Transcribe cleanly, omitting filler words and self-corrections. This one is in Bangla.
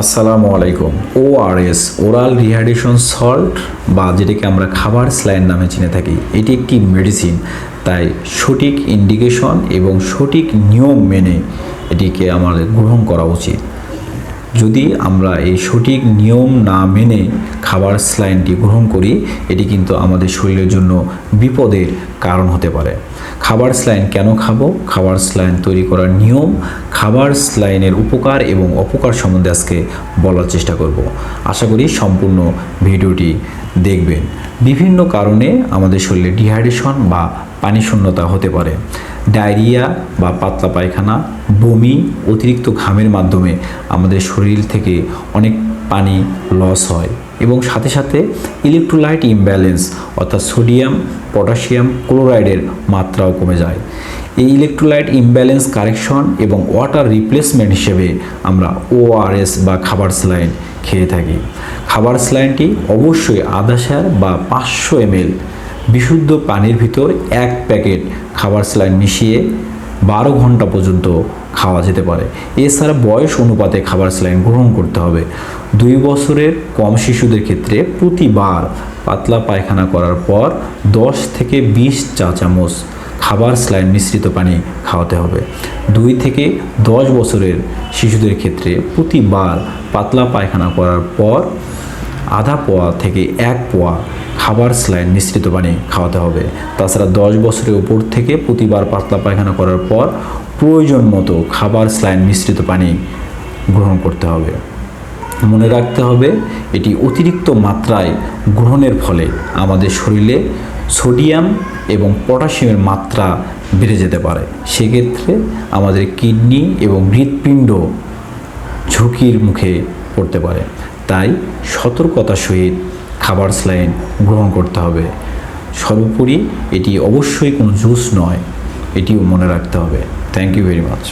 আসসালামু আলাইকুম। ওআরএস ওরাল রিহাইড্রেশন সল্ট বা যেটাকে আমরা খাবার স্যালাইন নামে চিনে থাকি, এটি একটি মেডিসিন। তাই সঠিক ইন্ডিকেশন এবং সঠিক নিয়ম মেনে এটিকে আমাদের গ্রহণ করা উচিত। যদি আমরা এই সঠিক নিয়ম না মেনে খাবার স্যালাইনটি গ্রহণ করি, এটি কিন্তু আমাদের শরীরের জন্য বিপদের কারণ হতে পারে। খাবার স্যালাইন কেন খাবো, খাবার স্যালাইন তৈরি করার নিয়ম, খাবার স্যালাইনের উপকার এবং অপকার সম্বন্ধে আজকে বলার চেষ্টা করব। আশা করি সম্পূর্ণ ভিডিওটি দেখবেন। বিভিন্ন কারণে আমাদের শরীরে ডিহাইড্রেশন বা পানি শূন্যতা হতে পারে। ডায়রিয়া বা পাতলা পায়খানা, বমি, অতিরিক্ত ঘামের মাধ্যমে আমাদের শরীর থেকে অনেক পানি লস হয় এবং সাথে সাথে ইলেকট্রোলাইট ইমব্যালেন্স অর্থাৎ সোডিয়াম, পটাশিয়াম, ক্লোরাইডের মাত্রাও কমে যায়। এই ইলেকট্রোলাইট ইমব্যালেন্স কারেকশন এবং ওয়াটার রিপ্লেসমেন্ট হিসেবে আমরা ওআরএস বা খাবার স্যালাইন খেয়ে থাকি। খাবার স্যালাইনটি অবশ্যই আধা সের বা 500 ml বিশুদ্ধ পানির ভিতর 1 প্যাকেট খাবার স্যালাইন মিশিয়ে 12 ঘন্টা পর্যন্ত খাওয়া যেতে পারে। এছাড়া বয়স অনুপাতে খাবার স্যালাইন গ্রহণ করতে হবে। 2 বছরের কম শিশুদের ক্ষেত্রে প্রতিবার পাতলা পায়খানা করার পর 10 থেকে 20 চা চামচ খাবার স্যালাইন মিশ্রিত পানি খাওয়াতে হবে। 2 থেকে 10 বছরের শিশুদের ক্ষেত্রে প্রতিবার পাতলা পায়খানা করার পর আধা পোয়া থেকে 1 পোয়া খাবার স্যালাইন মিশ্রিত পানি খাওয়াতে হবে। তাছাড়া 10 বছরের উপর থেকে প্রতিবার পাতলা পায়খানা করার পর প্রয়োজন মতো খাবার স্যালাইন মিশ্রিত পানি গ্রহণ করতে হবে। মনে রাখতে হবে, এটি অতিরিক্ত মাত্রায় গ্রহণের ফলে আমাদের শরীরে সোডিয়াম এবং পটাশিয়ামের মাত্রা বেড়ে যেতে পারে। সেক্ষেত্রে আমাদের কিডনি এবং হৃৎপিণ্ড ঝুঁকির মুখে পড়তে পারে। তাই সতর্কতার সহিত খাবার স্যালাইন গ্রহণ করতে হবে। সর্বোপরি এটি অবশ্যই কোনো জুস নয়, এটিও মনে রাখতে হবে। Thank you very much.